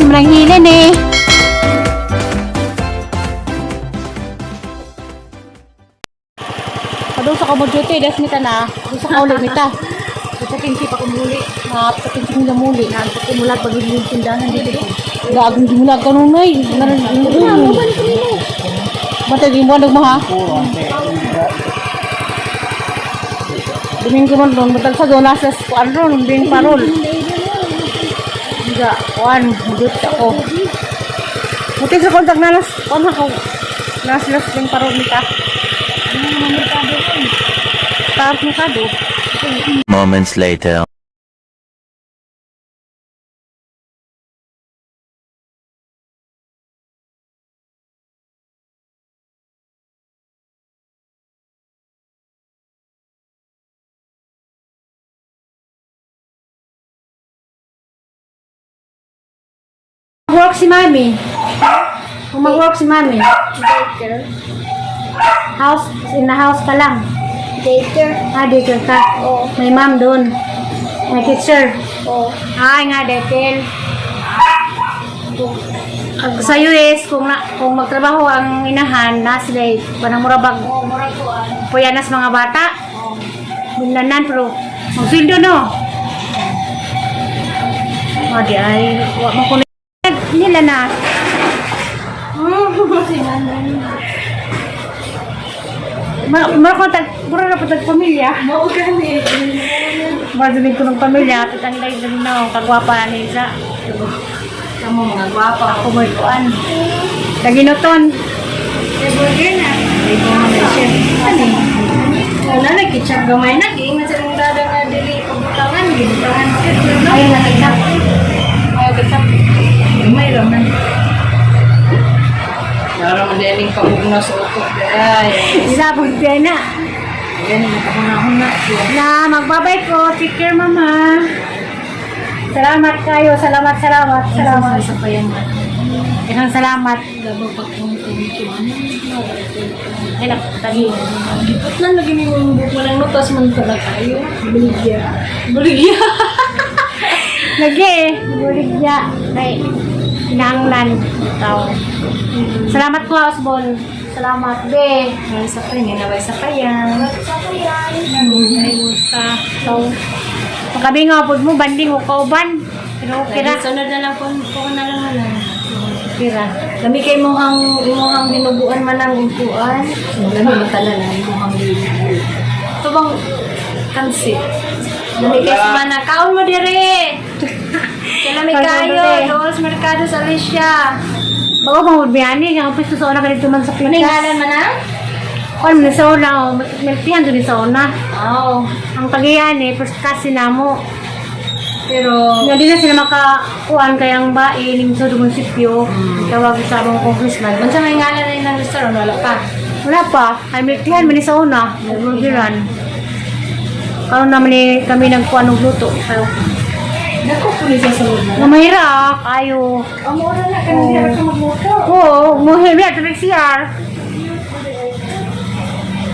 si Mananghilan eh. Padung sa kamodyute, das mita na. Doon sa kaulit mita. Sa pinsi pa kumuli. Sa pinsi nila muli. Nagpakimulat pag yung tindahan dito. Gagong di mo na ganun na eh. Basta di mo nagmaha. Domingo man doon. Batal sa doon. Nasa kuan ron. Bing parol. Hindi. Kuan. Magdut ako. Buti sa kontak na nas. Kuan ako. Nas bing parol nita. Merkado ron. Tapos merkado. Moments later. Mag-work si Mami. Kung mag-work si Mami. Daycare. In the house ka lang. Daycare. Daycare ka. Oo. May ma'am doon. May teacher. Oo. Nga, daycare. Sa US, kung magtrabaho ang inahan, na sila panang murabag Oo, murag ko puyanas mga bata. Oo. Binlanan, pero magsildo no. Di ay, wak mo kunin nila na. Si nanay. Mura na patag pamilya. Mao gani. Maraming ko ng pamilya, at ang layo din na, kagwapa na isa. Kamu mga gwapa. Ako may kuan. Taginuton. Burger na. Ito nga may chef. Ano? Wala na ketchup gamay na. Di nga silang dada nga dili pabutangan. Gibutangan. Ayun na ketchup. Ayaw ketchup. Gamay lang na. Para madaling pabugna sa utok. Ay. Isabog tayo na. Yan, nakahunahon na. Na, magbabay ko. Take care, mama. Salamat kayo. Salamat. Salamat sa payan. Isang salamat. Gabang pagkungkungkung. Ay, nakatali. Gipot na lagi ni mong buko ng notas man pala kayo. Buligya. Buligya. Lagi eh. Buligya. Ay, hinanglan. Tao. Salamat ko, Osbon. Salamat, be. Ay, sa payan. Naway sa payan. Ay, sa tao. Pagkabi nga po mo, banding o kauban. Pero kira. Sunod na lang po na lang na. Kira. Kami kay imuhang dinuguan man ang upuan. Kami matala na imuhang dinuguan. Ito bang kansi? Kami kay sumana. Kaon mo dire! Kailan may kayo. Doon sa merkado sa Alicia. Bago mahulbiyani, yung pisto sa una ka dito man sa pitas. Maningalan man na? Kung mo sa una, miltihan doon sa una. Oo. Ang pagiyan eh, first kasi na mo. Pero, Hindi na sila makakuhaan kayang bae, lingso doon munisipyo. Tawag sa abang congressman. kung sa may ngalan rin ng restaurant, wala pa. Wala pa, ay miltihan man sa una, nagburgiran. Karoon naman eh, kami nagkuhan ng luto. Pero, Dako po niya sa loob na. namahira, kayo. Amora na, kanina ka magluto. Oo, muhibya, ito CR.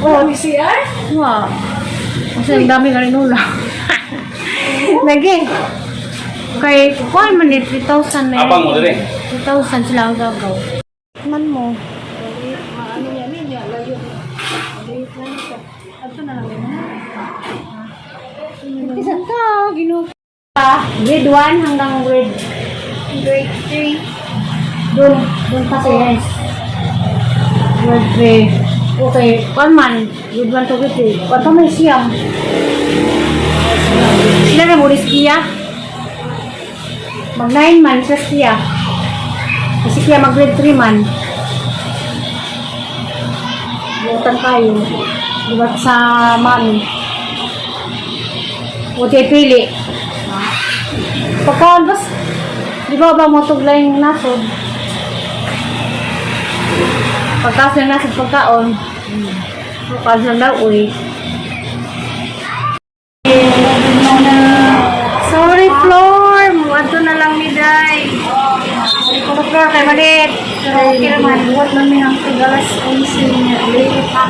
Oh, PCR? Wow. Kasi ang dami ka rin ulam. Lagi. Kay, kuhaan man eh, 3,000 na Abang mo dali. 3,000 sila ang gagaw. Man mo. Ano niya, niya, layo. Ito na lang yun. Isa ka, ginuha. Grade 1 hanggang grade 3. Doon pa sa yes. Grade 3. Okay, 1 man. Grade 1 to grade 3. Kung pa may siyam. Sila na muli skiya. Mag 9 man sa skiya. Kasi kaya mag grade 3 man. Butan tayo. Dibat sa mami. Buti pili. Pagkaon bas, di ba mo tuglay yung nasod? Pagkaon yung nasod pagkaon. Pagkaon yung daw, uy. Sorry, Floor. Muwato na lang ni Day. Sorry ko, Floor, kay Malit. Pero okay naman. Buwat namin ang tigalas kung sinili pa.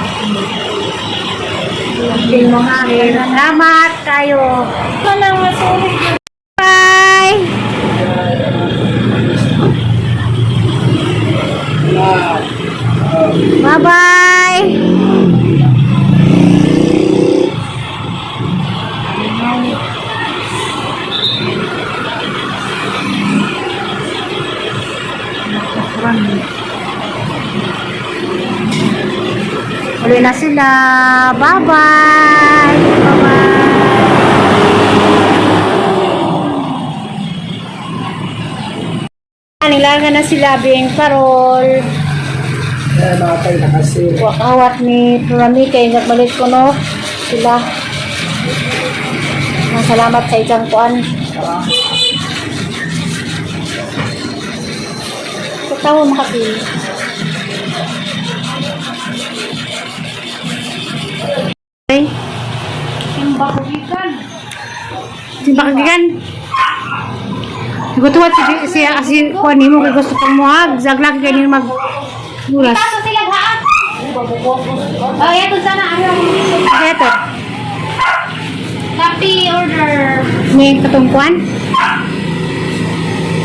Okay, mga salamat kayo. Ito na, sorry. Bye! Uli na sila. Bye-bye. Bye-bye. Nilaga na sila Bing Parol. Kaya nakatay na kasi. Wakawat ni Rami kay nagbalik ko no sila. Salamat sa isang kuan. Tawa makapili. Okay. Simbakigan. Gutuwat si kuan nimo kay gusto pang muhag, zaglag kay ni mag bulas. Tato sila ha? Oh, ito sana ayaw. Ito. Copy order. Ni katungkuan.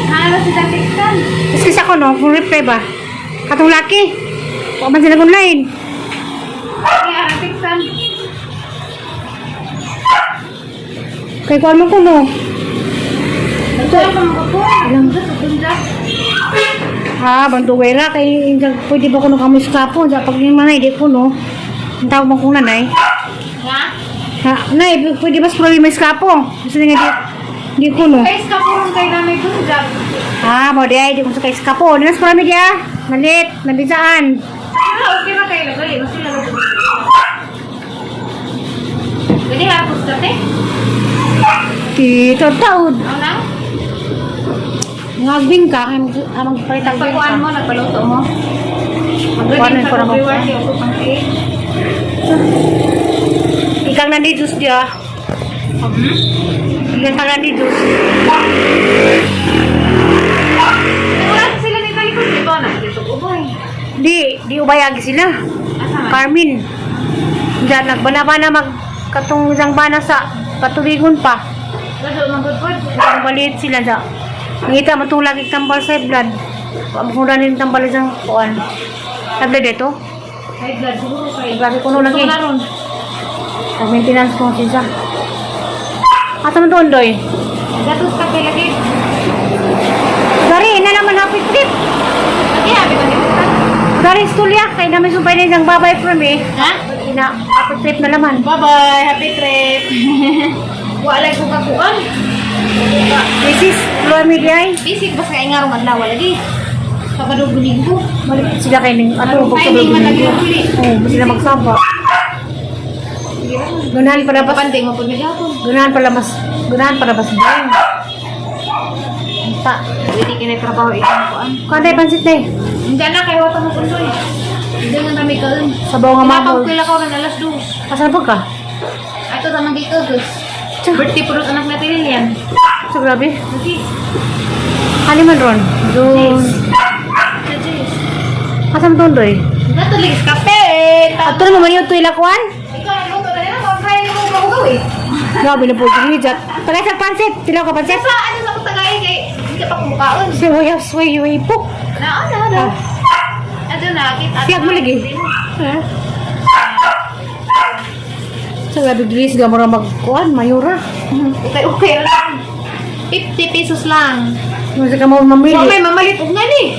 Ano si Tatiksan? Kasi sa ko no, kung reply ba? Katong laki. Huwag man sila online. Kaya Tatiksan. Kay kuan mo ko no. Ito ang mga Alam. Tunda. Ha, bantuwera kay pwede ba ko no kamu iskapo sa pag yung manay di ko no. Ang tawag mo kong nanay. Ha? Ha, nay, pwede ba sa problema iskapo? Gusto nga di ko no. Guys, kapurong kayo na may tunda. Ah, mau dia di masuk ke iskapo. Dinas para media. Nalit, nabisaan. Okay na kayo lagay. Masih lagay. Jadi hapus dati? Dito taud. Ano lang? Ngagwing ka kay magpalitag din Pagkuhan mo, ka. nagpaluto mo. Kuhanan Magaling ko sa na mo. reward yung upang cake. Ikang nandito dia. Ikang nandito. Wala sila ni Talikod. Di ba? Nandito ko ba eh. Di ubayagi sila. Asa man? Carmen. Diyan nagbana-bana katong isang bana sa patubigon pa. Gado, magudpod. Baliit sila sa. Ngita matulag tambal sa blood. Pagmura rin tambal isang kuan. Sa blood ito. High blood, siguro kayo. Grabe ko no lagi. Gusto ko na ron. Sa maintenance ko siya. Asa man doon doy? Gatos ka kayo lagi. Dari na naman happy trip. Lagi, habi ka nito ka. Dari istulya kay namin sumpay na isang babay from eh. Ha? Ina happy trip na naman. Bye-bye. Happy trip. Wala ko kakuan. This is Chloe Mediay. Bisik bas kaya nga rumad lawa lagi. Sabado Linggo. Balik sila kay ning Ano bukod timing man lagi doon. uli. Oh, sila magsamba. Gunahan pala bas. Panding mo pud gapon. Gunahan pala bas din. Ta. Hindi kinay trabaho ikang kuan. Kanday pansit eh. Hindi na kayo wata mo kundoy. Hindi nga kami kaon. Sabaw nga mamol. Pinapag ko na alas 2. Asan po ka? Ito ta magikagos. Birthday purot anak natin Lilian. So grabe. Lagi. Ano man ron? Doon. Asan doon doy? Natulis kape. Ato na man yung tuila kuan. Ikaw nagluto na yan. Kung kaya mo mahugaw eh. Grabe na po yung hijat. Tagay sa pansit. Tilaw ka pansit. Sa ano sa pagtagay kay hindi ka pa kumukaon. Si Way po. Na. Ado na kita. Siyag mo lagi. Ha? Sa grabe Dries, gamura magkuan, mayura. Okay lang. 50 pesos lang. Masa ka mo mamili. Okay, mamalit og nga ni.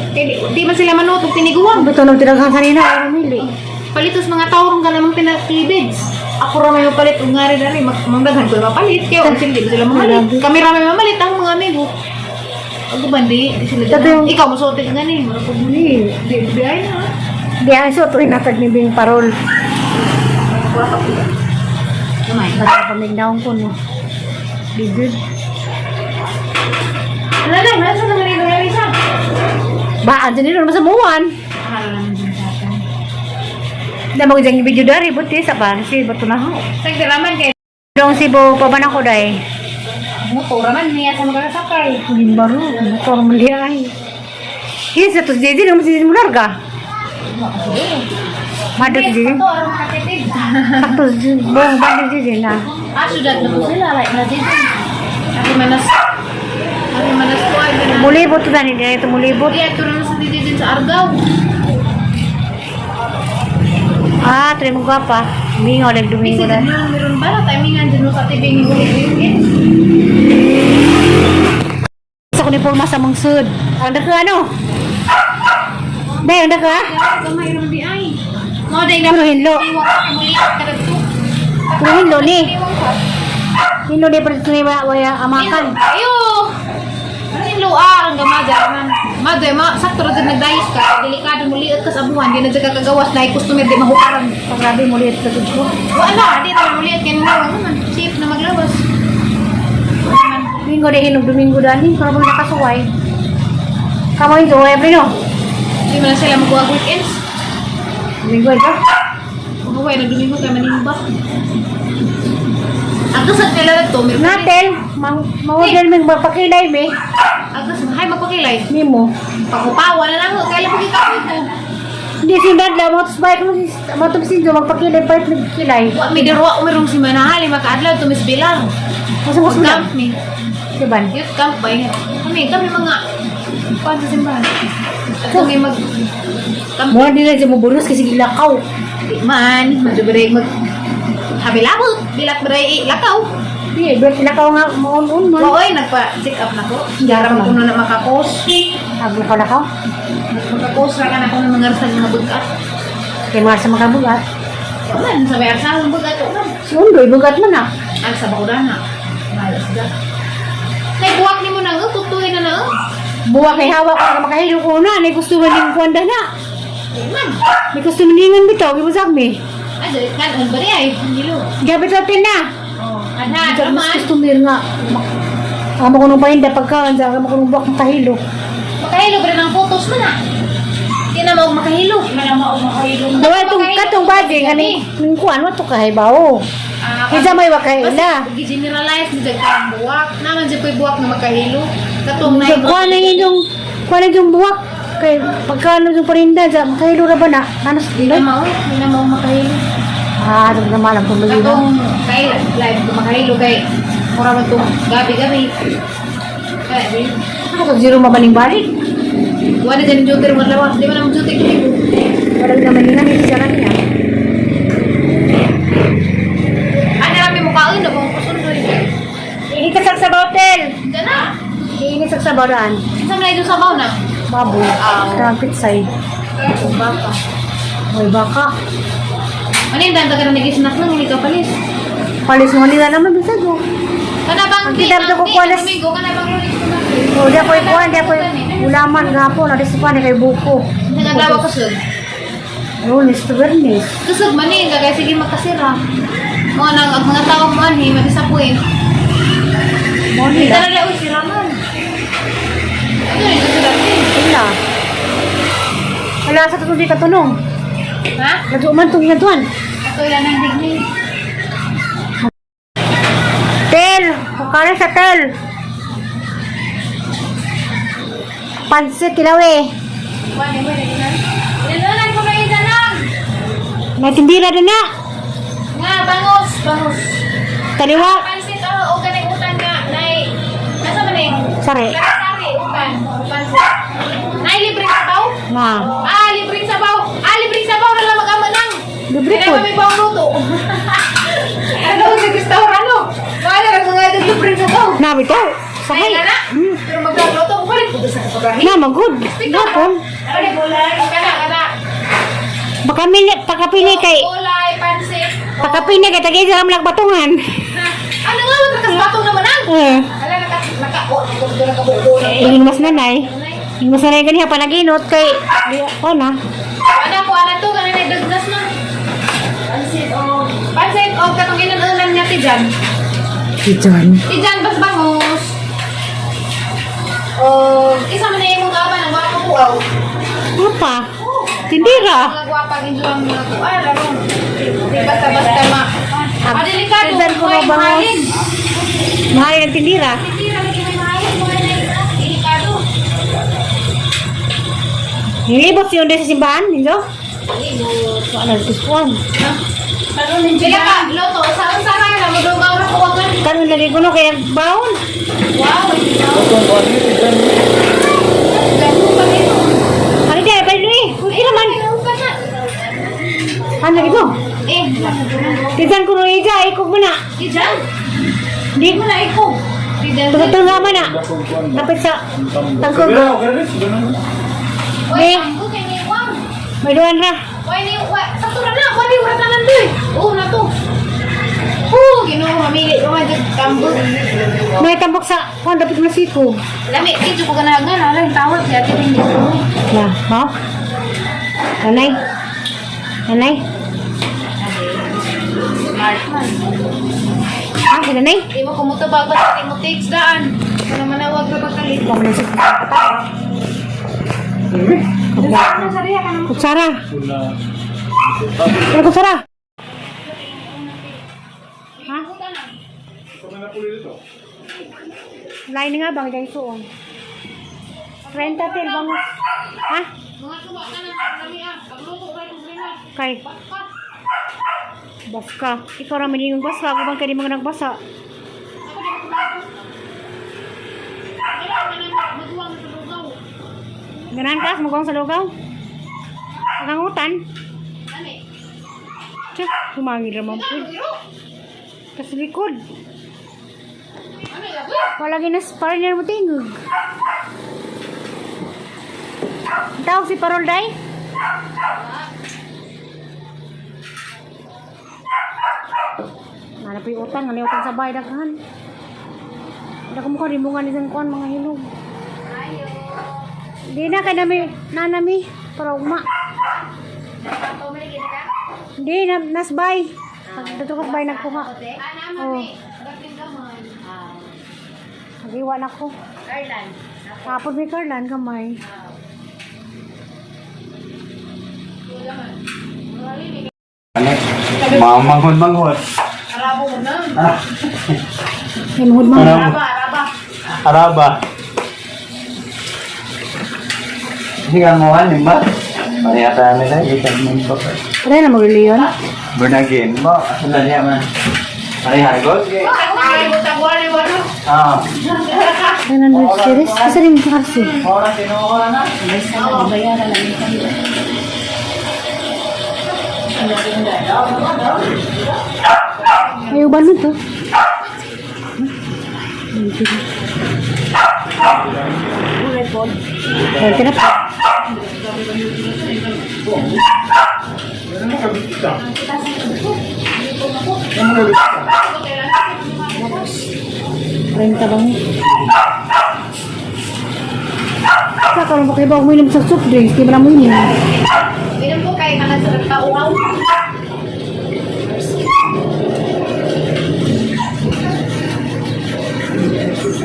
Di man sila manutog tiniguan. Ito nang tinaghan kanina, ay mamili. Palitos mga tawrong ka namang pinaklibids. Ako ramay mapalit og nga rin na rin. Magdaghan ko mapalit. Kaya kung hindi ba sila mamalit. Kami ramay mamalit ang mga amigo. Ako ba di sila Ito yung- dyan. Ikaw masuotin nga ni. Marapag mo ni. Di ay na. Di ang iso, ito inatag ni Bing Parol. Wala ka pula. Gamay. Basta pamignaon ko, no. Bigod. Wala na. Wala sa naman ito na isa. Ba, andyan nilo naman sa muwan. Akala naman din sa akin. Hindi mo dyan video dari, buti sa ba? Kasi bato na ho. Nagdalaman kayo. Dong sibo pa ba na ko, day? Motora man niya sa mga sakay. Hindi baro, motor malihay. Yes, ito si Jeje, naman si Jeje mo larga. Madot si Jeje. Ito, arang makatitid. Sakto, buong banding si Jeje na. Syudad na po sila. Like na dito. Ari manas ko ay ganun. Mulibot to dani, dito mulibot. Di, ito na sa dito din sa Argao. Ah, try mo ka pa. Mingo, Kasi nagdumingo na. meron ba na timingan dyan sa tibing yung ulit-ulit. Sa ko ni Purma sa mangsud. Ang dako ano? Dahil na ka? Gamay ron di ay. Mo day na Puro hinlo. muli ka dito. Puro hinlo ni. Hinlo di pa ito ni waya amakan. Ayo. Hinlo ang gamaja man. Maday sakto ra gid nagdayos ka. Delikado muli at kasabuhan di na jud kagawas na customer di mahukaran. Paggrabe mo liit sa ko. Wala, di na muli at kay naman. Safe na maglawas. Domingo di hinog, Domingo dani. Kalau mo nakasuway. Kamu itu, every no? Di man sila magwa weekends. Domingo ito. Huwag na Domingo kay manimba. Agdas at kailan to, meron Natel, mawagyan mo magpakilay me. agdas hay magpakilay. Nimo. Pakupawa na lang kailan pag ikaw ito. Hindi si Dadla, matubisin ko, magpakilay pa ito nagkilay. Wa mi dirwa umirong si manahali makaadlaw to Miss Bilang. Masa mo sila? Camp mi. Diban? Youth camp ba yun? Kami mga kuwan sa simbahan. At kami mag camp. Mura din na siya mabulos kasi gilakaw. Di man, madubiray mag habilabot. Bilat biray lakaw. Hindi, berat ilakaw nga maun-un man. Oo, nagpa-check up na ko. Jarang ko na makakos. Naglakaw. Makakos ra ka na ko ng mga rasal nga bugat. Kaya mga sa makabugat. Man, sa bayar sa ng bugat ko man. Si Undoy, bugat man ah. Ang sa bakudana. Malas da. Naibuwak ni mo na nga, tutuin na na. Buwak kay hawak ka makahilo ko na. May gusto man yung kuwanda na. Man. May gusto man yung bitaw. Gibusak me. Ay, dali kan, ang bari ay. Hindi lo. Gabit natin na. Oh, adha, Mas naman. customer nga. Ang makunong pahinda pagkawan sa makunong buwak makahilo. Makahilo ba rin ang photos mo na? Hindi na mo makahilo. Hindi na mo makahilo. Dawa itong katong bading, ano yung kuwan mo ito kahibaw. Kaya may wakaila. Gi-generalize ni Dagkang buwak. Naman siya po'y buwak na makahilo. Katong na Kuwan na yung buwak. Kaya pagkano yung parinda, makahilo na ba na? Nanas Hindi na mo makahilo. Ano na malam kung magiging. Katong kay live ko makahilo kay mura man itong gabi-gabi. Kaya di. Ano kung zero mabaling balik? Wala dyan yung joker mo lawas. Di ba naman joker ko? Walang naman yung namin siya kanya. Ano namin mukhain na kung kusunod. Inikasag sa hotel. Diyan na. Inikasag sa baraan. Saan na ito sa baw na? Baboy. Trumpet side. Kung baka. May baka. Ano yung danda ka na nag-snack lang, hindi ka palis. Palis mo nila naman bisa go. Kanabang Ang kitab na ko kuwalas. Domingo, kanabang lulis ko na. O, di ako'y kuwan, di ako'y ulaman gapon. Alis ko ni kay buko. Nagagawa ko sud. Lunes to Bernes. Kusog man eh, kaya sige magkasira. Mga nang ang mga tao mo ani, ma-disappoint. Mo Hindi nila. talaga uy sira man. Ano rin kasi dati? Wala. Wala sa tutong di katunong. Ha? Nagsuman itong ginatuan. Ako ilan ang digni. Tel! Kukara sa tel! Pansit, tilawe. Wala, wala, wala. Ilan ko na yung danang. May tindira din na. Nga, bangus, bangus. Kaliwa. Pansit, o ganang utan nga. Nasa man eh? Sari. Sari, utan. Pansit. Nay, libreng sabaw? Nga. Libreng sabaw. Libreng sabaw na lang mag-ama nang. Libre Kaya po. kami bang luto? Ano, sa restaurant, ano? Wala lang mga libreng sabaw. Nabi to. Ay, Sakay. na. Pero magluto ko pa rin. Puto sa kapabrahin. Na, magod. Gapon. Ay, gulay. Kana. Pagkapili kay. Gulay, pansit. Pagkapili kay tagay sa ramlag batungan. Ano nga, magkakasbatong naman ang? Ala, nakabuo na. Ingin mas nanay. Ingin mas nanay ganiha panaginot kay. Ano na. Ano to, ganun ay dagdas na. Pansit, katong inan-unan niya, tijan. Diyan. Tijan, bas bangus. Isa man na yung mga aba ng mga kapuaw. Apa? Tindira. Mga gwapa, ginjuan mga kual, ano. Di basta-basta delikado, Tijan ko may na bangus. mahalin. Mahal ng tindira. Hindi na lagi may mahalin, mga delikado. Nilibot yun din sa simbahan, ninyo? Ano, kuspuan. Sila ka, loto, saan ka na, madugaw na po ka. Kanon lagi ko no kaya baon. Wow, Ano kaya pa ito eh? Ila man. Ano lagi ko? Tijan ko no ija, ikog mo na. Tijan? Di Mo na ikaw. Tijan. Tugatong nga man na. Dapat sa tangkog. Oy, Eh. ang kay ni wow. May duwan ra. Why ni sakto na na, wali urat na nandoy. Oo na to. Oh, Ginoo mamili ko man jud tambok. May tambok sa kung dapat masiko. Lami dito ko ganagan ala tawag sa atin hindi ko. Na, mo? Nanay? Nanay? Smart man. Ah, si nanay? Di mo kumuto bago sa mo text daan. Kana manawag ra pagkalit. Huwag na siya. Ano sa riya kana? Kutsara. Ano kutsara? Ha? Lain nga bang dahil suon? Renta til bang? Ha? Mga tuwa ka na kami pagluto ra kung rena. Kay. Baska. Ikaw raman yung basa. Ako bang kadi mga nagbasa? Ganahan ka? Magawang sa lugaw? Magangutan? Tiyah, humangin naman po. Tapos likod. Wala ginas partner mo tingog. Tawag si Parol Day? Mana pa yung utang, ano yung utang sa bahay daghan. Hindi ko mukha rimbungan isang kuhan mga hinog. Di na kay nanami para uma. Di na nasbay. Dito ko bay nagkuha. Oh. Nagiwa na ko. Carlan. Tapos may Carlan kamay. Manghod. Arabo mo na. May mahod mo. Araba. Hindi ka mo ano ba? Pariyata namin na, ikan mo ba? Ano na mag-leon? Bernagin mo, asala niya man. Parihagot? Ay, butang wali wala. Ah. Ano na series? Kasi rin sa kasi. Oras, tinuha na. Bayaran lang yung Ay, uban mo to. Ay, tinapa. Renta bang? Kalau pakai bawang minum sa soup drinks, di mana mo ini? Minum ko kay kana sa kauaw.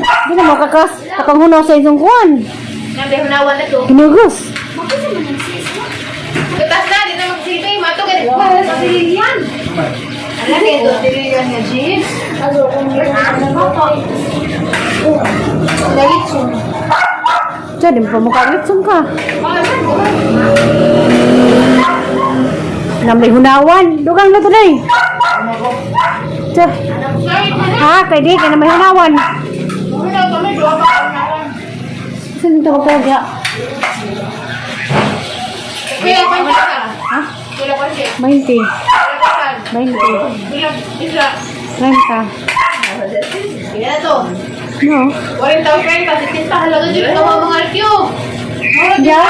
Di na makakas, kapangunaw sa isang kuwan. Nabi hunawan na to. Ginugos. Ketas na di na magsilbi, mato kay sa sililian. Ala kay to sililian nga jeans. Aso kung ano ba to? Dalitsun. Jadi mo mukaglit ka. Namay hunawan. Dugang na to na eh. Tiyan. Ha, kay di, kay namay hunawan. Saan ito magkagya? Kuya pa ka. Ha? Kuya pa siya. 20. Kuya 20. isa. 30. Kaya to. No? 40,000 kasi tinta halaga dito ka mga alkyo. Ya.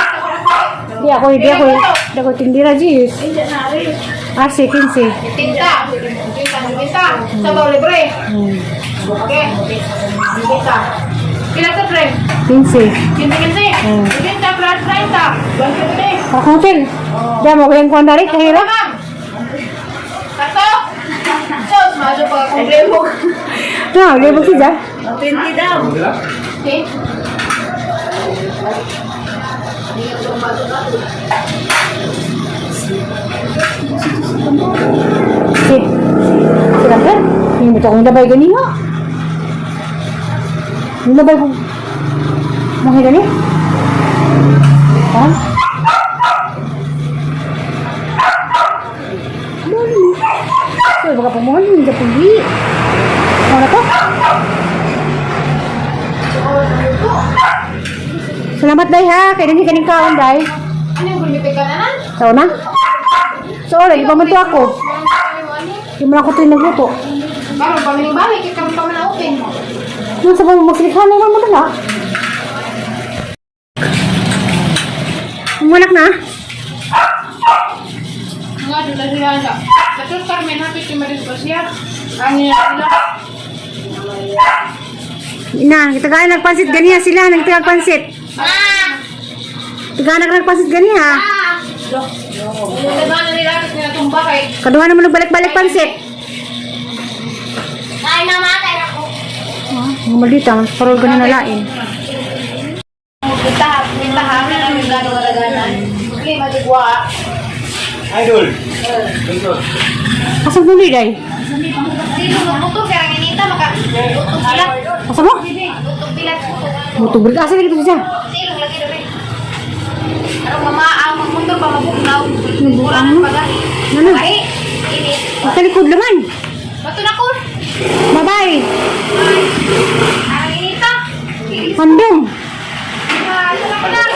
Di ako tindira jis. Ah, 15. Tinta. Tinta. Sabaw libre. Okay. Tinta. Kila ka friend? 15. Kinti. Tinta plus 30. Bangkit ni. Para hotel. Diyan mo kayang kuhan dari kahira. Kato. Sos, maso pa problemo. Nah, dia bukti dah. 20 daw. Okay. Si. Silakan. Ini betul kong dabay gani nga. Ini dabay kong. Mahal gani? Ha? Mali. So, baka pamuhan hindi ka puli. Ano to? Salamat day ha. Kaya nang kaning kaon day. Ano yung gulmipig ka na nan? So na? So, lagi pa man to ako. Hindi mo na ako ito yung nagluto. Karon pamiling-balik, kami pa man na open. Nung sa mga magsilikhan naman mo dala. Umunak na? nila siya na. Tapos Carmen, hapit yung malis pa siya. Ang nila. Ina, tagaan nagpansit ganiha sila, nagtagag pansit. Tagaan nagpansit ganiha. Yung diba na nila, nila tumba kay. Kaduha naman nagbalik-balik pansit. Ay, namatay ako. Malita, mas parol ka na nalain. Kita na namin gano'ng kalaganan. Hindi, matigwa. Idol. Idol. Asam huli, day? Sino magputo? Kaya ang inita, maka-utog sila. Asam mo? Utog bilat. Mutubig. Asa lagi ito siya? Silong lagi rin. Pero mamaang magmundo pa mabuknaw. Nabuknaw? Kulangan pa ga. Ano? Ay, init. Ang talikod naman. Bato na ko. Bye-bye. Ang inita. Handong. Ito na ko lang.